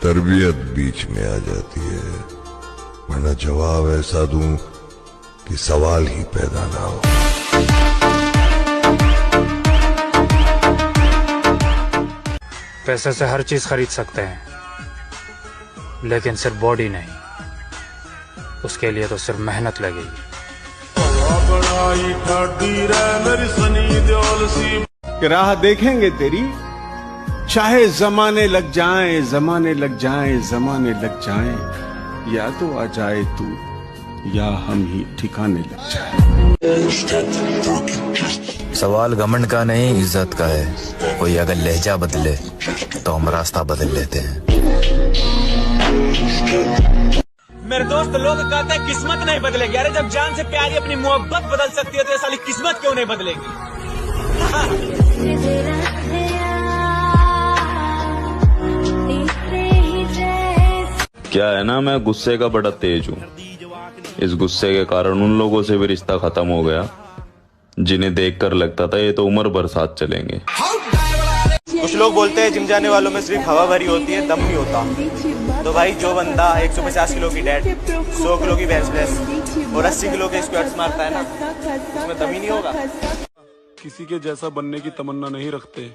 तरबियत बीच में आ जाती है, वरना जवाब ऐसा दूं कि सवाल ही पैदा ना हो। पैसे से हर चीज खरीद सकते हैं, लेकिन सिर्फ बॉडी नहीं। उसके लिए तो सिर्फ मेहनत लगेगी। राह देखेंगे तेरी, चाहे जमाने लग जाएं, जमाने लग जाएं, जमाने लग जाएं, या तो आ जाए तू या हम ही ठिकाने लग जाए। सवाल घमंड का नहीं इज्जत का है। कोई अगर लहजा बदले तो हम रास्ता बदल लेते हैं। मेरे दोस्त लोग कहते हैं किस्मत नहीं बदलेगी। अरे जब जान से प्यारी अपनी मोहब्बत बदल सकती है तो ये साली किस्मत क्यों नहीं बदलेगी? क्या है ना, मैं गुस्से का बड़ा तेज हूँ। इस गुस्से के कारण उन लोगों से भी रिश्ता खत्म हो गया जिन्हें देखकर लगता था ये तो उम्र भर साथ चलेंगे। कुछ लोग बोलते हैं जिम जाने वालों में सिर्फ हवा भरी होती है, दम नहीं होता। तो भाई जो बंदा 150 किलो की डेड, 100 किलो की बेंच प्रेस और 80 किलो के स्क्वाट्स मारता है ना, उसमें दम ही नहीं होगा। किसी के जैसा बनने की तमन्ना नहीं रखते,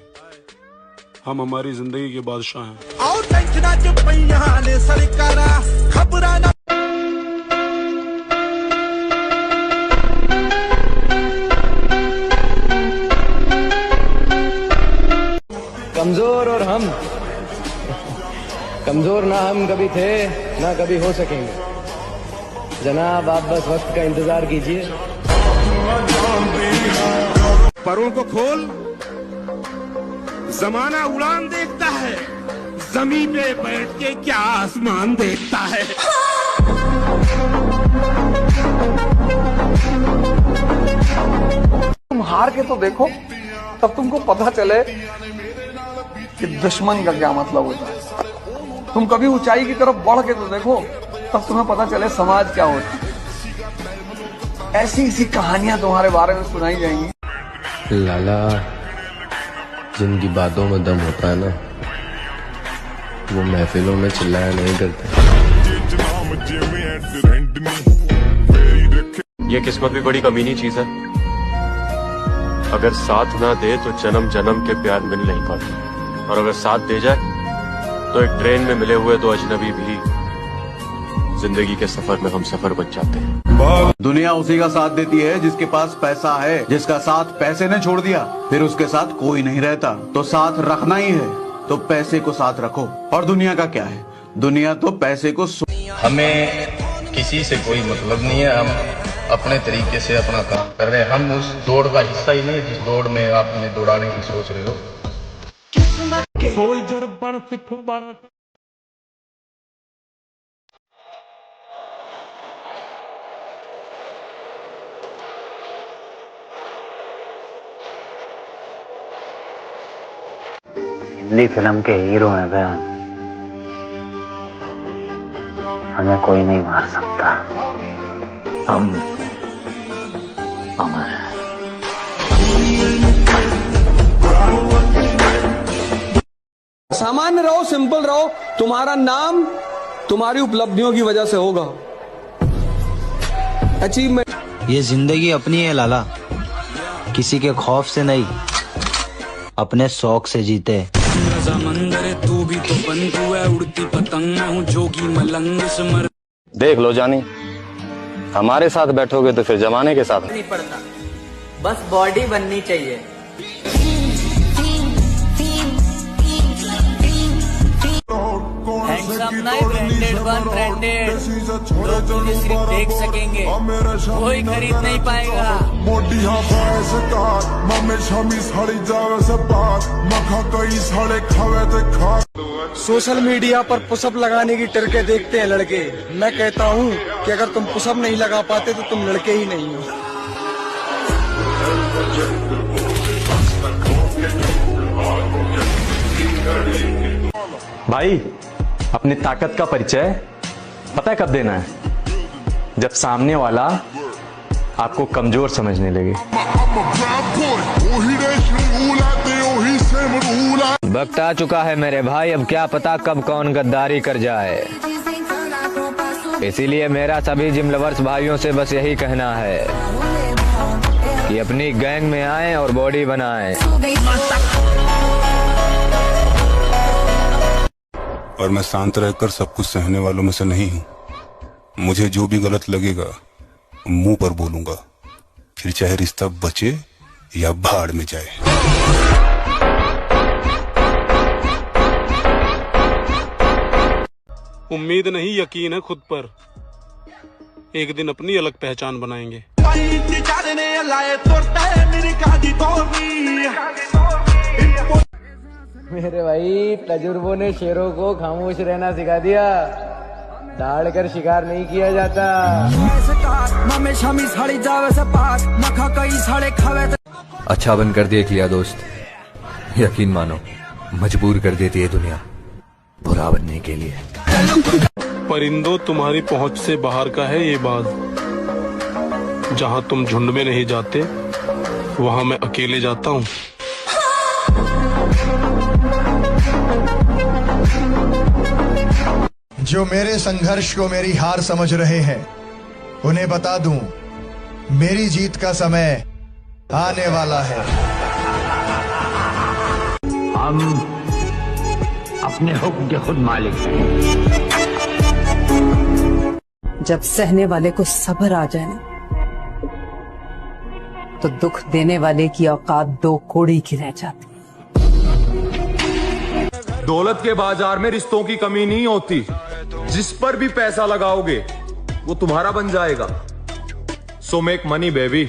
हम हमारी जिंदगी के बादशाह हैं। कमजोर और हम कमजोर ना हम कभी थे ना कभी हो सकेंगे। जनाब आप बस वक्त का इंतजार कीजिए। परों को खोल, जमाना उड़ान देखता है, जमीन पे बैठ के क्या आसमान देखता है। तुम हार के तो देखो, तब तुमको पता चले कि दुश्मन का क्या मतलब होता है। तुम कभी ऊंचाई की तरफ बढ़ के तो देखो, तब तुम्हें पता चले समाज क्या होता है। ऐसी ऐसी कहानियां तुम्हारे बारे में सुनाई जाएंगी। लाला, जिनकी बातों में दम होता है ना, वो महफिलों में चिल्लाया नहीं करते। ये किस्मत भी बड़ी कमीनी चीज है। अगर साथ ना दे तो जन्म जन्म के प्यार मिल नहीं पाते, और अगर साथ दे जाए तो एक ट्रेन में मिले हुए दो अजनबी भी जिंदगी के सफर में हम सफर बन जाते हैं। दुनिया उसी का साथ देती है जिसके पास पैसा है। जिसका साथ पैसे ने छोड़ दिया, फिर उसके साथ कोई नहीं रहता। तो साथ रखना ही है तो पैसे को साथ रखो। और दुनिया का क्या है, दुनिया तो पैसे को हमें किसी से कोई मतलब नहीं है। हम अपने तरीके से अपना काम कर रहे हैं। हम उस दौड़ का हिस्सा ही नहीं जिस दौड़ में आप हमें दौड़ाने की सोच रहे हो। हिंदी फिल्म के हीरो हैं बयान, हमें कोई नहीं मार सकता। हम अमर हैं। सामान्य रहो, सिंपल रहो। तुम्हारा नाम तुम्हारी उपलब्धियों की वजह से होगा। अचीवमेंट। ये जिंदगी अपनी है लाला, किसी के खौफ से नहीं, अपने शौक से जीते। तू भी तो बंधु है, उड़ती पतंग हूँ जोगी मलंग समर। देख लो जानी, हमारे साथ बैठोगे तो फिर जमाने के साथ नहीं पड़ता, बस बॉडी बननी चाहिए। हैंडसम नहीं, ब्रांडेड वन ब्रांडेड। लोग तुझे सिर्फ देख सकेंगे, कोई खरीद नहीं पाएगा। सोशल मीडिया पर पुशअप लगाने की ट्रिकें देखते हैं लड़के। मैं कहता हूँ कि अगर तुम पुशअप नहीं लगा पाते तो तुम लड़के ही नहीं हो। भाई, अपनी ताकत का परिचय पता है कब देना है? जब सामने वाला आपको कमजोर समझने लगे। वक्त आ चुका है मेरे भाई, अब क्या पता कब कौन गद्दारी कर जाए। इसीलिए मेरा सभी जिम लवर्स भाइयों से बस यही कहना है कि अपनी गैंग में आएं और बॉडी बनाएं। और मैं शांत रहकर सब कुछ सहने वालों में से नहीं हूँ। मुझे जो भी गलत लगेगा मुंह पर बोलूंगा, फिर चाहे रिश्ता बचे या भाड़ में जाए। उम्मीद नहीं, यकीन है खुद पर। एक दिन अपनी अलग पहचान बनाएंगे। मेरे भाई तजुर्बों ने शेरों को खामोश रहना सिखा दिया। दाड़ कर शिकार नहीं किया जाता। अच्छा बन कर दिए किया दोस्त, यकीन मानो मजबूर कर देती है दुनिया बुरा बनने के लिए। परिंदों, तुम्हारी पहुंच से बाहर का है ये बात। जहां तुम झुंड में नहीं जाते वहां मैं अकेले जाता हूं। जो मेरे संघर्ष को मेरी हार समझ रहे हैं उन्हें बता दूं, मेरी जीत का समय आने वाला है। हम अपने हुक्म के खुद मालिक हैं। जब सहने वाले को सब्र आ जाए ना, तो दुख देने वाले की औकात दो कोड़ी की रह जाती। दौलत के बाजार में रिश्तों की कमी नहीं होती। जिस पर भी पैसा लगाओगे वो तुम्हारा बन जाएगा। So make money baby.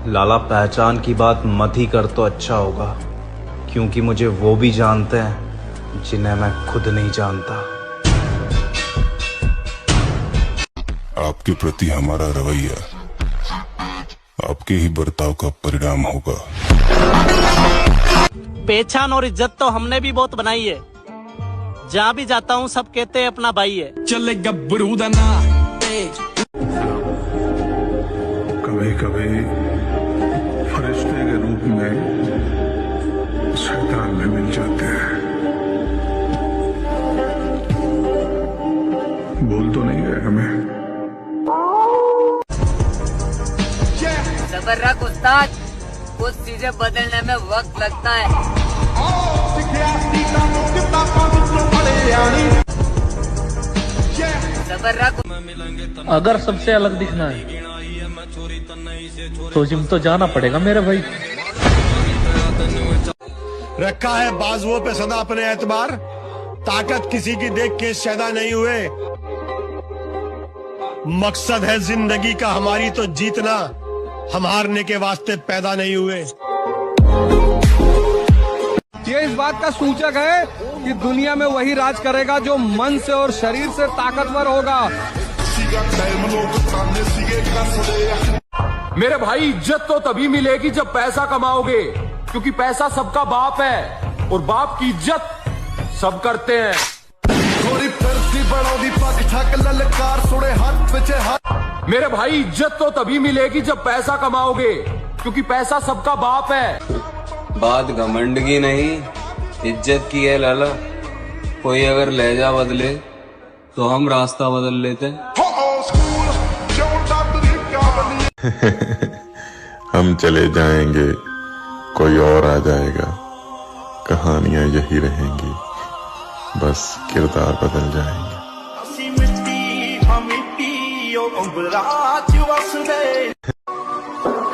लाला, पहचान की बात मत ही कर तो अच्छा होगा, क्योंकि मुझे वो भी जानते हैं जिन्हें मैं खुद नहीं जानता। आपके प्रति हमारा रवैया आपके ही बर्ताव का परिणाम होगा। पहचान और इज्जत तो हमने भी बहुत बनाई है। जहाँ भी जाता हूँ सब कहते हैं अपना भाई है। चले गब्बरू दा ना कभी कभी फरिश्ते के रूप में शैतान भी मिल जाते हैं। बोल तो नहीं गए हमें। सबर रख उस्ताद, कुछ चीजें बदलने में वक्त लगता है। सबर रख। अगर सबसे अलग दिखना है तो जिम तो जाना पड़ेगा मेरे भाई। रखा है बाजुओं पे सदा अपने एतबार, ताकत किसी की देख के शैदा नहीं हुए। मकसद है जिंदगी का हमारी तो जीतना, हम हारने के वास्ते पैदा नहीं हुए। ये इस बात का सूचक है कि दुनिया में वही राज करेगा जो मन से और शरीर से ताकतवर होगा। मेरे भाई, इज्जत तो तभी मिलेगी जब पैसा कमाओगे, क्योंकि पैसा सबका बाप है और बाप की इज्जत सब करते हैं। मेरे भाई, इज्जत तो तभी मिलेगी जब पैसा कमाओगे, क्योंकि पैसा सबका बाप है। बात घमंड की नहीं, इज्जत की है लाला। कोई अगर लहजा बदले तो हम रास्ता बदल लेते। हम चले जाएंगे, कोई और आ जाएगा। कहानियां यही रहेंगी, बस किरदार बदल जाएंगे।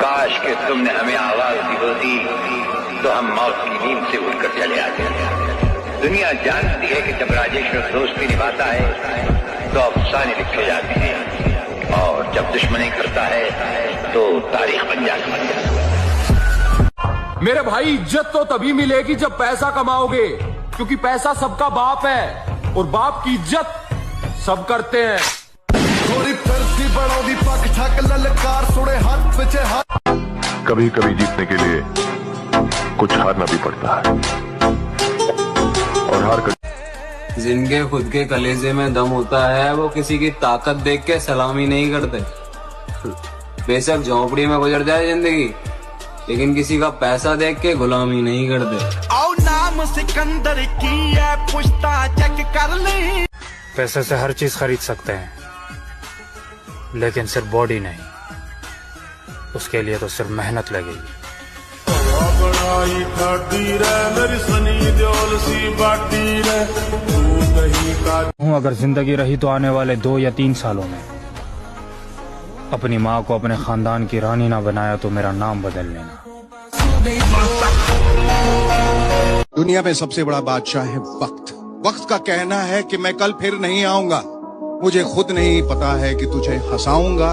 काश कि तुमने हमें आवाज दी होती तो हम मौत की नींद से उठकर चले आते। दुनिया जानती है कि जब राजेश्वर दोस्ती निभाता है तो अफसाने लिखे जाते हैं, और जब दुश्मनी करता है तो तारीख बन जाती है। मेरे भाई, इज्जत तो तभी मिलेगी जब पैसा कमाओगे, क्योंकि पैसा सबका बाप है और बाप की इज्जत सब करते हैं। कभी कभी जीतने के लिए कुछ हारना भी पड़ता है, और हार कर जिनके खुद के कलेजे में दम होता है वो किसी की ताकत देख के सलामी नहीं करते। बेशक झोंपड़ी में गुजर जाए जिंदगी, लेकिन किसी का पैसा देख के गुलामी नहीं करते। आओ नाम सिकंदर की है, पुश्ता चेक कर ले। पैसे से हर चीज खरीद सकते हैं, लेकिन सिर्फ बॉडी नहीं। उसके लिए तो सिर्फ मेहनत लगेगी। अगर जिंदगी रही तो आने वाले 2 या 3 सालों में अपनी माँ को अपने खानदान की रानी ना बनाया तो मेरा नाम बदल लेना। दुनिया में सबसे बड़ा बादशाह है वक्त। वक्त का कहना है कि मैं कल फिर नहीं आऊंगा। मुझे खुद नहीं पता है कि तुझे हंसाऊंगा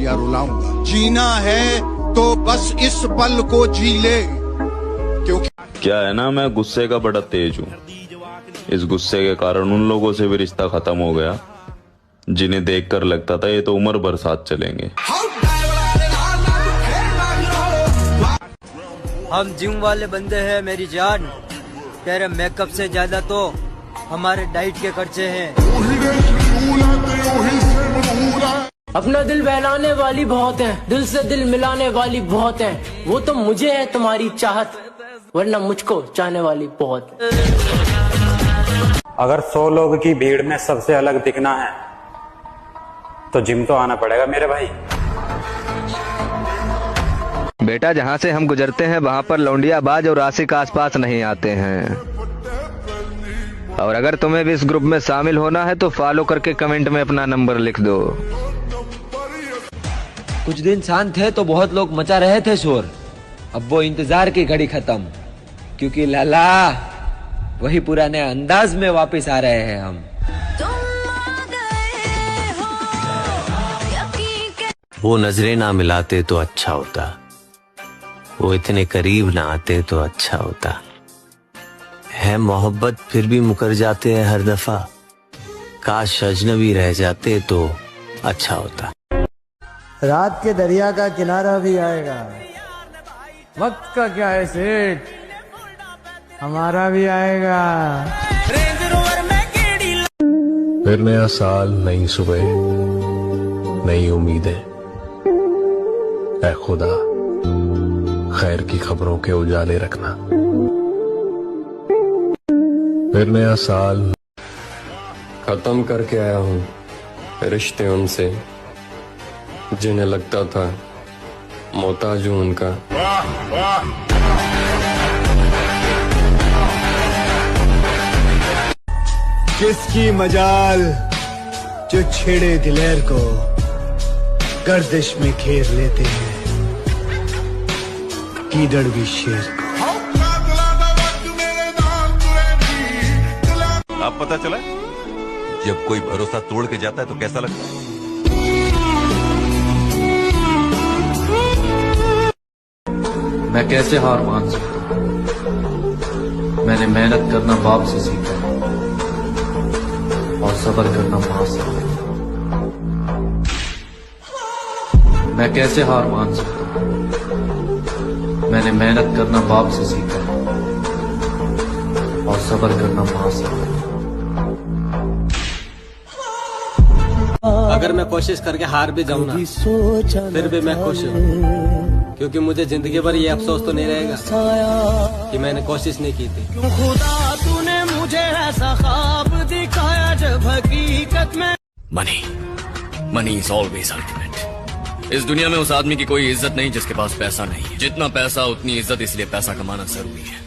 या रुलाऊंगा। जीना है तो बस इस पल को जी ले, क्योंकि क्या है ना, मैं गुस्से का बड़ा तेज हूँ। इस गुस्से के कारण उन लोगों से भी रिश्ता खत्म हो गया जिन्हें देखकर लगता था ये तो उम्र भर साथ चलेंगे। हम जिम वाले बंदे हैं मेरी जान, तेरे मेकअप से ज्यादा तो हमारे डाइट के खर्चे हैं। अपना दिल बहलाने वाली बहुत है, दिल से दिल मिलाने वाली बहुत है। वो तो मुझे है तुम्हारी चाहत, वरना मुझको चाहने वाली बहुत। अगर 100 लोगों की भीड़ में सबसे अलग दिखना है तो जिम तो आना पड़ेगा मेरे भाई। बेटा, जहाँ से हम गुजरते हैं वहाँ पर लौंडियाबाज और आशिक आसपास नहीं आते हैं। और अगर तुम्हें भी इस ग्रुप में शामिल होना है तो फॉलो करके कमेंट में अपना नंबर लिख दो। कुछ दिन शांत थे तो बहुत लोग मचा रहे थे शोर। अब वो इंतजार की घड़ी खत्म, क्योंकि लाला वही पुराने अंदाज में वापस आ रहे हैं हम। वो नजरें ना मिलाते तो अच्छा होता, वो इतने करीब ना आते तो अच्छा होता। है मोहब्बत फिर भी मुकर जाते हैं हर दफा, काश अजनबी रह जाते तो अच्छा होता। रात के दरिया का किनारा भी आएगा, वक्त का क्या है सेठ, हमारा भी आएगा। फिर नया साल, नई सुबह, नई उम्मीदें। ऐ खुदा खैर की खबरों के उजाले रखना। फिर नया साल। खत्म करके आया हूँ रिश्ते उनसे जिन्हें लगता था मोहताज हूं उनका। किसकी मजाल जो छेड़े दिलेर को गर्दिश में घेर लेते हैं, कीदड़ भी शेर को। अब पता चला जब कोई भरोसा तोड़ के जाता है तो कैसा लगता है। मैं कैसे हार मान सकता हूं? मैंने मेहनत करना बाप से सीखा और सब्र करना मां से। मैं कैसे हार मान सकता हूं? मैंने मेहनत करना बाप से सीखा और सब्र करना मां से। अगर मैं कोशिश करके हार भी जाऊं ना, फिर भी मैं खुश हूँ, क्योंकि मुझे जिंदगी भर ये अफसोस तो नहीं रहेगा कि मैंने कोशिश नहीं की थी। खुदा तूने मुझे ऐसा ख्वाब दिखाया जब हकीकत में। Money is always ultimate. इस दुनिया में उस आदमी की कोई इज्जत नहीं जिसके पास पैसा नहीं है। जितना पैसा उतनी इज्जत, इसलिए पैसा कमाना जरूरी है।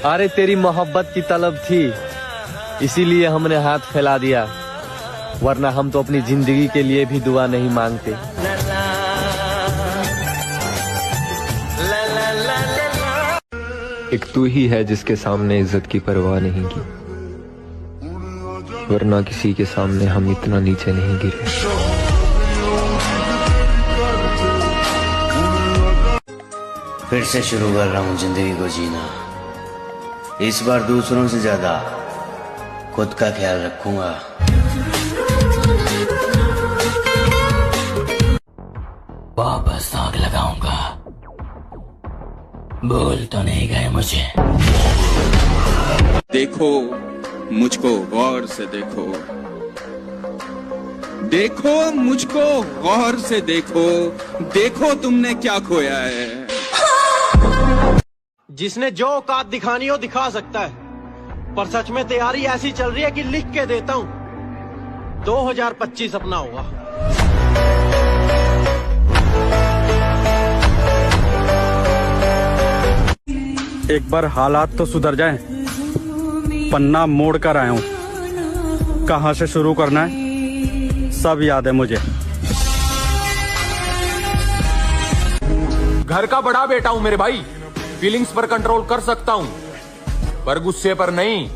अरे तेरी मोहब्बत की तलब थी, इसीलिए हमने हाथ फैला दिया, वरना हम तो अपनी जिंदगी के लिए भी दुआ नहीं मांगते। एक तू ही है जिसके सामने इज्जत की परवाह नहीं की, वरना किसी के सामने हम इतना नीचे नहीं गिरे। फिर से शुरू कर रहा हूँ जिंदगी को जीना। इस बार दूसरों से ज्यादा खुद का ख्याल रखूंगा। वापस आग लगाऊंगा। भूल तो नहीं गए मुझे। देखो मुझको गौर से देखो, देखो मुझको गौर से देखो, देखो तुमने क्या खोया है। जिसने जो औकात दिखानी हो दिखा सकता है, पर सच में तैयारी ऐसी चल रही है कि लिख के देता हूं 2025 अपना होगा। एक बार हालात तो सुधर जाएं, पन्ना मोड़ कर आया हूं। कहां से शुरू करना है सब याद है मुझे। घर का बड़ा बेटा हूं मेरे भाई, फीलिंग्स पर कंट्रोल कर सकता हूं, पर गुस्से पर नहीं।